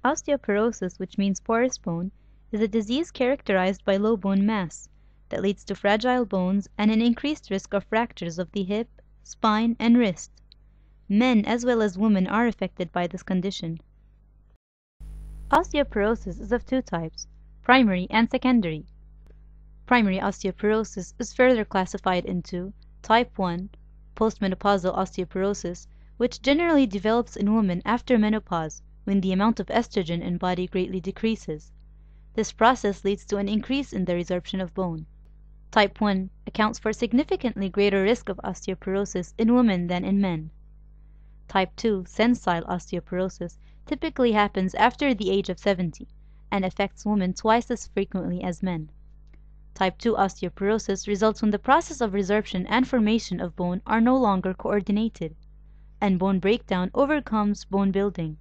Osteoporosis, which means porous bone, is a disease characterized by low bone mass that leads to fragile bones and an increased risk of fractures of the hip, spine, and wrist. Men as well as women are affected by this condition. Osteoporosis is of two types, primary and secondary. Primary osteoporosis is further classified into type 1, postmenopausal osteoporosis, which generally develops in women after menopause when the amount of estrogen in body greatly decreases. This process leads to an increase in the resorption of bone. Type 1 accounts for significantly greater risk of osteoporosis in women than in men. Type 2 sensile osteoporosis typically happens after the age of 70 and affects women twice as frequently as men. Type 2 osteoporosis results when the process of resorption and formation of bone are no longer coordinated, and bone breakdown overcomes bone building.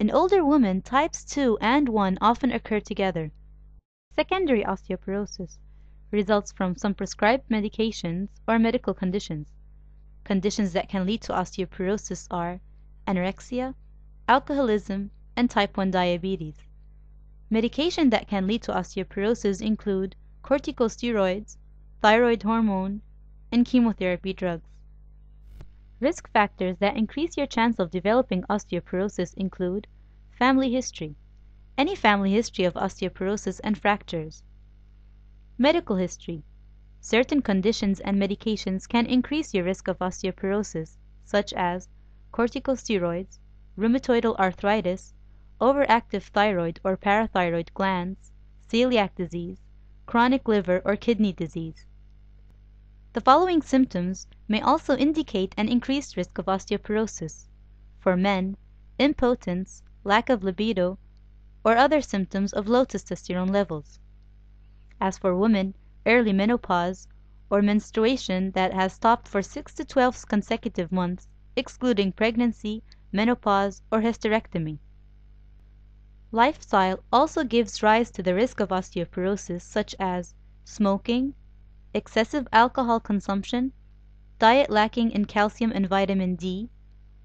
In older women, types 2 and 1 often occur together. Secondary osteoporosis results from some prescribed medications or medical conditions. Conditions that can lead to osteoporosis are anorexia, alcoholism, and type 1 diabetes. Medication that can lead to osteoporosis include corticosteroids, thyroid hormone, and chemotherapy drugs. Risk factors that increase your chance of developing osteoporosis include family history, any family history of osteoporosis and fractures. Medical history, certain conditions and medications can increase your risk of osteoporosis, such as corticosteroids, rheumatoid arthritis, overactive thyroid or parathyroid glands, celiac disease, chronic liver or kidney disease. The following symptoms may also indicate an increased risk of osteoporosis. For men, impotence, lack of libido, or other symptoms of low testosterone levels. As for women, early menopause, or menstruation that has stopped for 6 to 12 consecutive months, excluding pregnancy, menopause, or hysterectomy. Lifestyle also gives rise to the risk of osteoporosis, such as smoking, excessive alcohol consumption, diet lacking in calcium and vitamin D,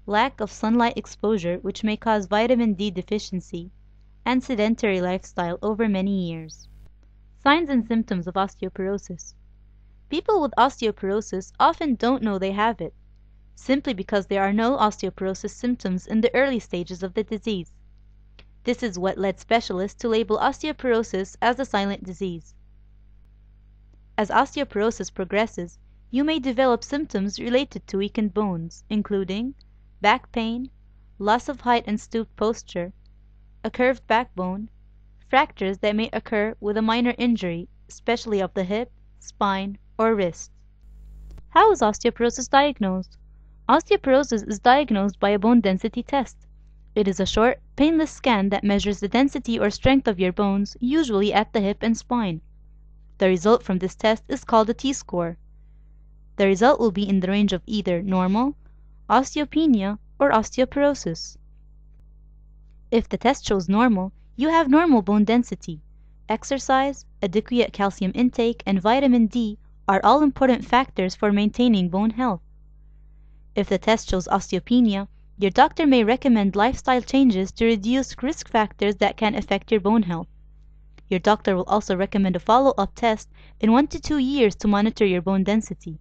lack of sunlight exposure which may cause vitamin D deficiency, and sedentary lifestyle over many years. Signs and symptoms of osteoporosis. People with osteoporosis often don't know they have it, simply because there are no osteoporosis symptoms in the early stages of the disease. This is what led specialists to label osteoporosis as a silent disease. As osteoporosis progresses, you may develop symptoms related to weakened bones, including back pain, loss of height and stooped posture, a curved backbone, fractures that may occur with a minor injury, especially of the hip, spine, or wrist. How is osteoporosis diagnosed? Osteoporosis is diagnosed by a bone density test. It is a short, painless scan that measures the density or strength of your bones, usually at the hip and spine. The result from this test is called a T-score. The result will be in the range of either normal, osteopenia, or osteoporosis. If the test shows normal, you have normal bone density. Exercise, adequate calcium intake, and vitamin D are all important factors for maintaining bone health. If the test shows osteopenia, your doctor may recommend lifestyle changes to reduce risk factors that can affect your bone health. Your doctor will also recommend a follow-up test in 1 to 2 years to monitor your bone density.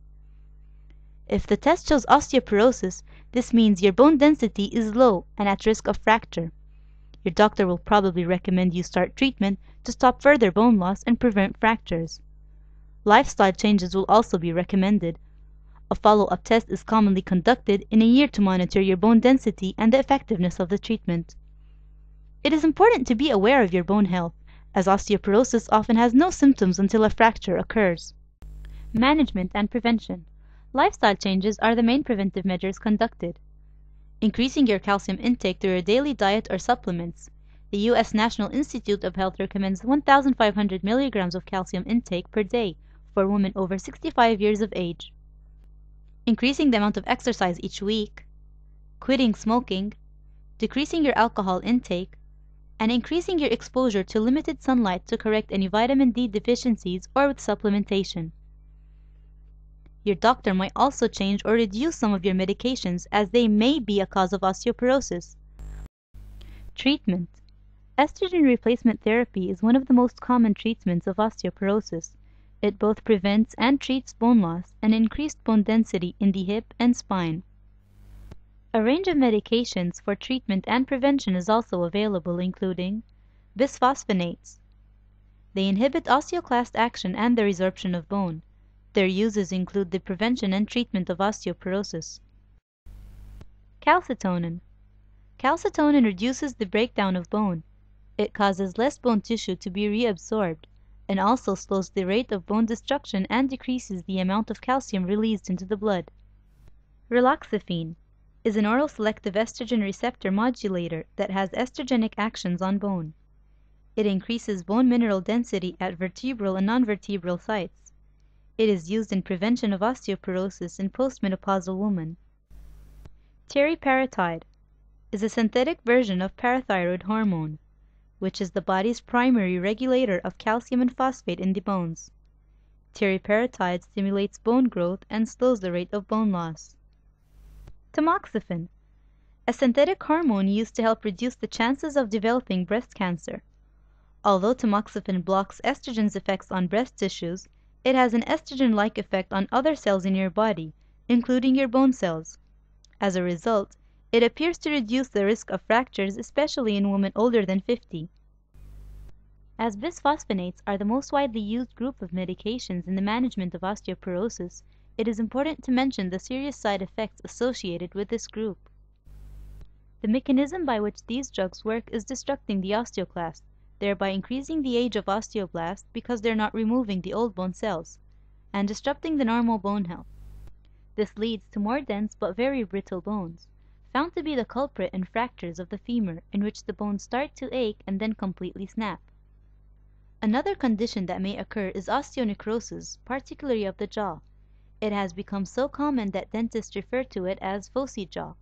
If the test shows osteoporosis, this means your bone density is low and at risk of fracture. Your doctor will probably recommend you start treatment to stop further bone loss and prevent fractures. Lifestyle changes will also be recommended. A follow-up test is commonly conducted in a year to monitor your bone density and the effectiveness of the treatment. It is important to be aware of your bone health, as osteoporosis often has no symptoms until a fracture occurs. Management and prevention. Lifestyle changes are the main preventive measures conducted. Increasing your calcium intake through your daily diet or supplements. The U.S. National Institute of Health recommends 1,500 milligrams of calcium intake per day for women over 65 years of age. Increasing the amount of exercise each week, quitting smoking, decreasing your alcohol intake, and increasing your exposure to limited sunlight to correct any vitamin D deficiencies or with supplementation. Your doctor might also change or reduce some of your medications as they may be a cause of osteoporosis. Treatment. Estrogen replacement therapy is one of the most common treatments of osteoporosis. It both prevents and treats bone loss and increased bone density in the hip and spine. A range of medications for treatment and prevention is also available, including bisphosphonates. They inhibit osteoclast action and the resorption of bone. Their uses include the prevention and treatment of osteoporosis. Calcitonin. Calcitonin reduces the breakdown of bone. It causes less bone tissue to be reabsorbed, and also slows the rate of bone destruction and decreases the amount of calcium released into the blood. Raloxifene is an oral selective estrogen receptor modulator that has estrogenic actions on bone. It increases bone mineral density at vertebral and non-vertebral sites. It is used in prevention of osteoporosis in postmenopausal women. Teriparatide is a synthetic version of parathyroid hormone, which is the body's primary regulator of calcium and phosphate in the bones. Teriparatide stimulates bone growth and slows the rate of bone loss. Tamoxifen, a synthetic hormone used to help reduce the chances of developing breast cancer. Although tamoxifen blocks estrogen's effects on breast tissues, it has an estrogen-like effect on other cells in your body, including your bone cells. As a result, it appears to reduce the risk of fractures, especially in women older than 50. As bisphosphonates are the most widely used group of medications in the management of osteoporosis, it is important to mention the serious side effects associated with this group. The mechanism by which these drugs work is destructing the osteoclast, thereby increasing the age of osteoblasts because they're not removing the old bone cells, and disrupting the normal bone health. This leads to more dense but very brittle bones, found to be the culprit in fractures of the femur in which the bones start to ache and then completely snap. Another condition that may occur is osteonecrosis, particularly of the jaw. It has become so common that dentists refer to it as "phocy jaw."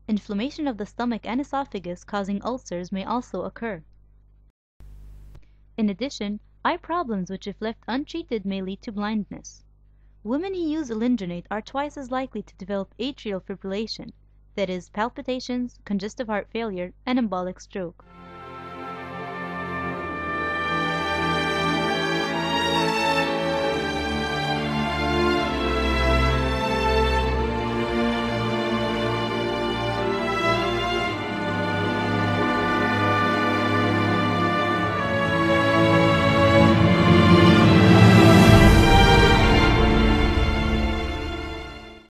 Inflammation of the stomach and esophagus causing ulcers may also occur. In addition, eye problems which if left untreated may lead to blindness. Women who use alendronate are twice as likely to develop atrial fibrillation, that is, palpitations, congestive heart failure, and embolic stroke.